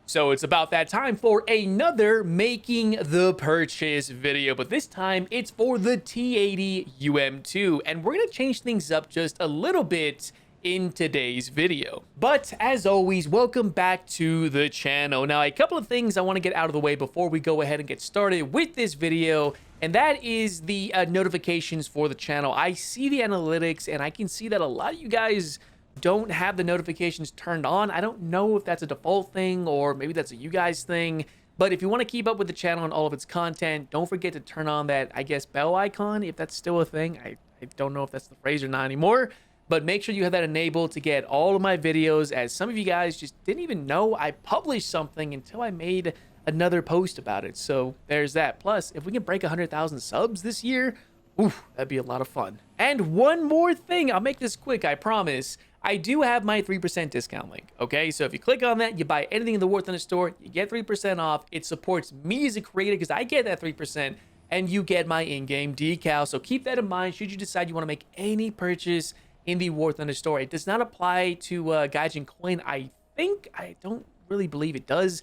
So it's about that time for another making the purchase video, but this time it's for the T-80UM2, and we're gonna change things up just a little bit in today's video. But as always, welcome back to the channel. Now, a couple of things I want to get out of the way before we go ahead and get started with this video, and that is the notifications for the channel. I see the analytics and I can see that a lot of you guys don't have the notifications turned on. I don't know if that's a default thing or maybe that's a you guys thing, but if you want to keep up with the channel and all of its content, don't forget to turn on that, I guess, bell icon, if that's still a thing. I don't know if that's the phrase or not anymore, but make sure you have that enabled to get all of my videos, as some of you guys just didn't even know I published something until I made another post about it. So there's that. Plus, if we can break 100,000 subs this year, oof, that'd be a lot of fun. And one more thing, I'll make this quick, I promise. I do have my 3% discount link, okay? So if you click on that, you buy anything in the War Thunder store, you get 3% off. It supports me as a creator because I get that 3%, and you get my in-game decal. So keep that in mind should you decide you want to make any purchase in the War Thunder store. It does not apply to Gaijin Coin, I think. I don't really believe it does,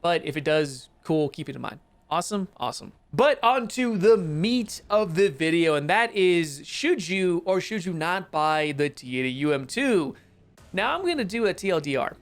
but if it does, cool, keep it in mind. Awesome, awesome. But on to the meat of the video, and that is, should you or should you not buy the T-80UM2? Now I'm going to do a TLDR.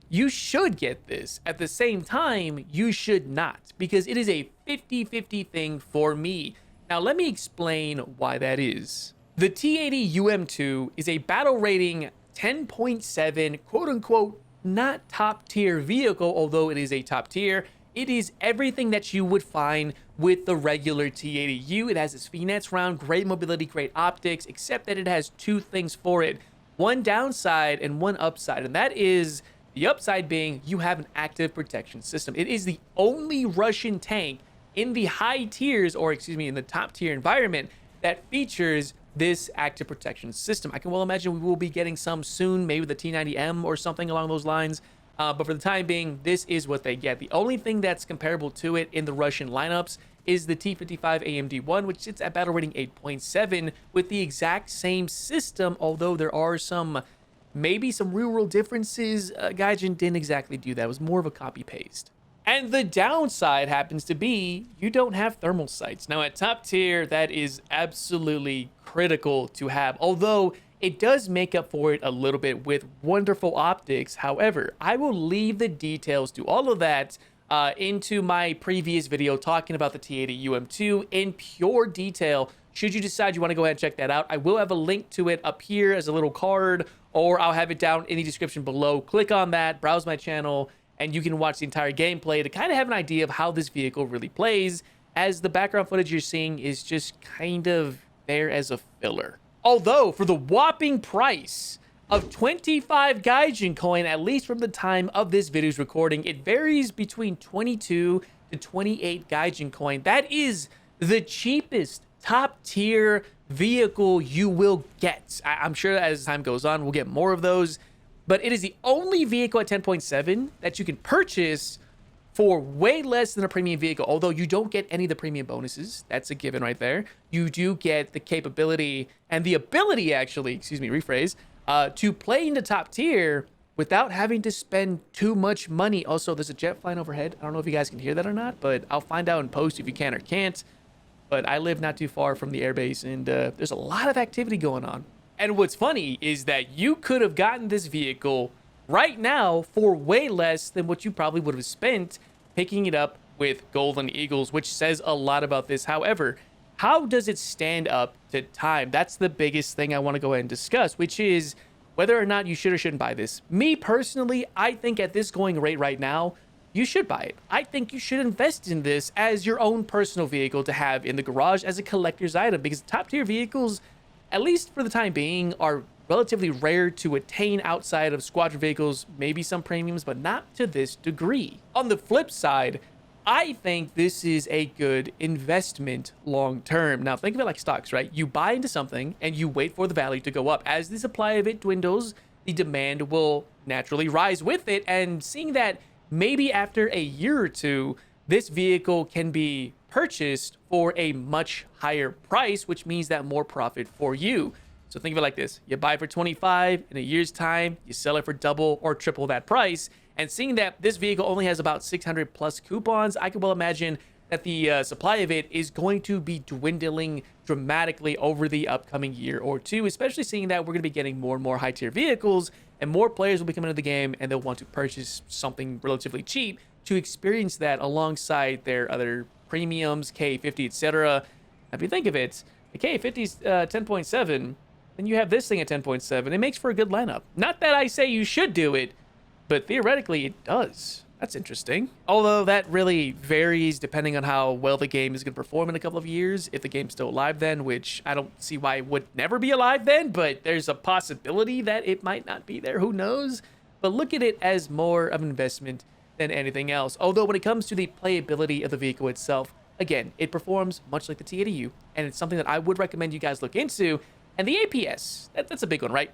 You should get this. At the same time, you should not, because it is a 50-50 thing for me. Now let me explain why that is. The T-80UM2 is a battle rating 10.7, quote unquote, not top tier vehicle, although it is a top tier. It is everything that you would find with the regular T-80U. It has its VNets round, great mobility, great optics, except that it has two things for it. One downside and one upside, and that is the upside being you have an active protection system. It is the only Russian tank in the high tiers, or excuse me, in the top tier environment that features this active protection system. I can well imagine we will be getting some soon, maybe the T-90M or something along those lines. But for the time being, this is what they get. The only thing that's comparable to it in the Russian lineups is the T-55AMD1, which sits at battle rating 8.7 with the exact same system, although there are maybe some real world differences. Gaijin didn't exactly do that. It was more of a copy paste. And the downside happens to be you don't have thermal sights. Now at top tier, that is absolutely critical to have, although it does make up for it a little bit with wonderful optics. However, I will leave the details to all of that into my previous video talking about the T-80UM2 in pure detail. Should you decide you want to go ahead and check that out, I will have a link to it up here as a little card, or I'll have it down in the description below. Click on that, browse my channel, and you can watch the entire gameplay to kind of have an idea of how this vehicle really plays, as the background footage you're seeing is just kind of there as a filler. Although, for the whopping price of 25 Gaijin coin, at least from the time of this video's recording, it varies between 22 to 28 Gaijin coin. That is the cheapest top tier vehicle you will get. I'm sure as time goes on, we'll get more of those, but it is the only vehicle at 10.7 that you can purchase for way less than a premium vehicle. Although you don't get any of the premium bonuses, that's a given right there. You do get the capability and the ability, actually, excuse me, rephrase, to play in the top tier without having to spend too much money. Also, there's a jet flying overhead. I don't know if you guys can hear that or not, but I'll find out in post if you can or can't. But I live not too far from the airbase, and there's a lot of activity going on. And what's funny is that you could have gotten this vehicle right now for way less than what you probably would have spent picking it up with Golden Eagles, which says a lot about this. However, how does it stand up to time? That's the biggest thing I want to go ahead and discuss, which is whether or not you should or shouldn't buy this. Me personally, I think at this going rate right now, you should buy it. I think you should invest in this as your own personal vehicle to have in the garage as a collector's item, because top tier vehicles, at least for the time being, are relatively rare to attain outside of squadron vehicles, maybe some premiums, but not to this degree. On the flip side, I think this is a good investment long term. Now think of it like stocks, right? You buy into something and you wait for the value to go up. As the supply of it dwindles, the demand will naturally rise with it, and seeing that maybe after a year or two, this vehicle can be purchased for a much higher price, which means that more profit for you. So think of it like this. You buy for 25, in a year's time, you sell it for double or triple that price. And seeing that this vehicle only has about 600 plus coupons, I can well imagine that the supply of it is going to be dwindling dramatically over the upcoming year or two, especially seeing that we're going to be getting more and more high tier vehicles and more players will be coming into the game and they'll want to purchase something relatively cheap to experience that alongside their other premiums, K50, etc. If you think of it, the K50 is 10.7, and you have this thing at 10.7. It makes for a good lineup. Not that I say you should do it, but theoretically it does. That's interesting. Although that really varies depending on how well the game is going to perform in a couple of years. If the game's still alive then, which I don't see why it would never be alive then, but there's a possibility that it might not be there. Who knows? But look at it as more of an investment than anything else. Although when it comes to the playability of the vehicle itself, again, it performs much like the T-80U, and it's something that I would recommend you guys look into. And the APS, that's a big one, right?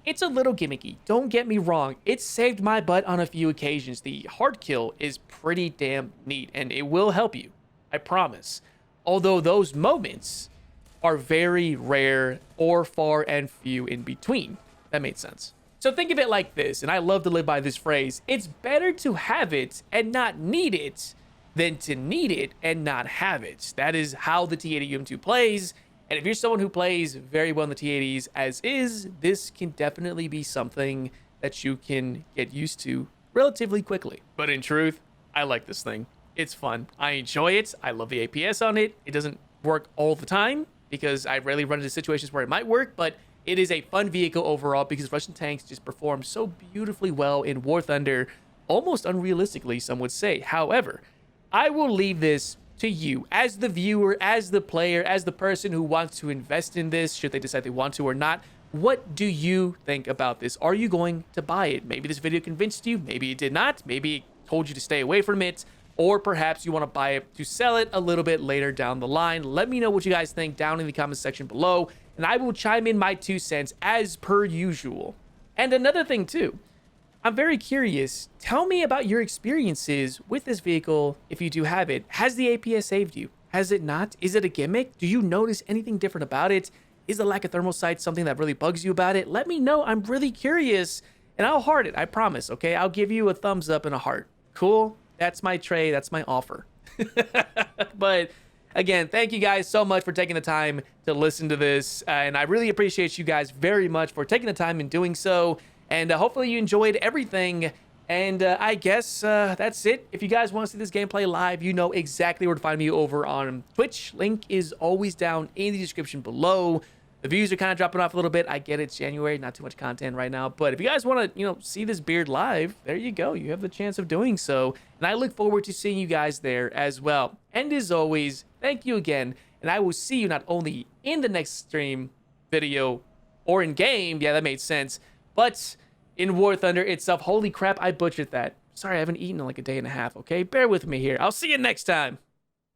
It's a little gimmicky. Don't get me wrong. It saved my butt on a few occasions. The hard kill is pretty damn neat, and it will help you. I promise. Although those moments are very rare or far and few in between. That made sense. So think of it like this, and I love to live by this phrase. It's better to have it and not need it than to need it and not have it. That is how the T-80UM2 plays. And if you're someone who plays very well in the T-80s as is, this can definitely be something that you can get used to relatively quickly. But in truth, I like this thing. It's fun. I enjoy it. I love the APS on it. It doesn't work all the time because I rarely run into situations where it might work, but it is a fun vehicle overall because Russian tanks just perform so beautifully well in War Thunder, almost unrealistically, some would say. However, I will leave this to you as the viewer, as the player, as the person who wants to invest in this, should they decide they want to or not. What do you think about this? Are you going to buy it? Maybe this video convinced you, maybe it did not, maybe it told you to stay away from it, or perhaps you want to buy it to sell it a little bit later down the line. Let me know what you guys think down in the comment section below, and I will chime in my 2 cents as per usual. And another thing too, I'm very curious. Tell me about your experiences with this vehicle if you do have it. Has the APS saved you? Has it not? Is it a gimmick? Do you notice anything different about it? Is the lack of thermal sight something that really bugs you about it? Let me know. I'm really curious, and I'll heart it. I promise, okay? I'll give you a thumbs up and a heart. Cool? That's my trade. That's my offer. But again, thank you guys so much for taking the time to listen to this, and I really appreciate you guys very much for taking the time and doing so. And hopefully you enjoyed everything. And I guess that's it. If you guys want to see this gameplay live, you know exactly where to find me over on Twitch. Link is always down in the description below. The views are kind of dropping off a little bit. I get it's January, not too much content right now. But if you guys want to, see this beard live, there you go. You have the chance of doing so. And I look forward to seeing you guys there as well. And as always, thank you again. And I will see you not only in the next stream, video, or in game. Yeah, that made sense. But in War Thunder itself. Holy crap, I butchered that. Sorry, I haven't eaten in like a day and a half, okay? Bear with me here. I'll see you next time.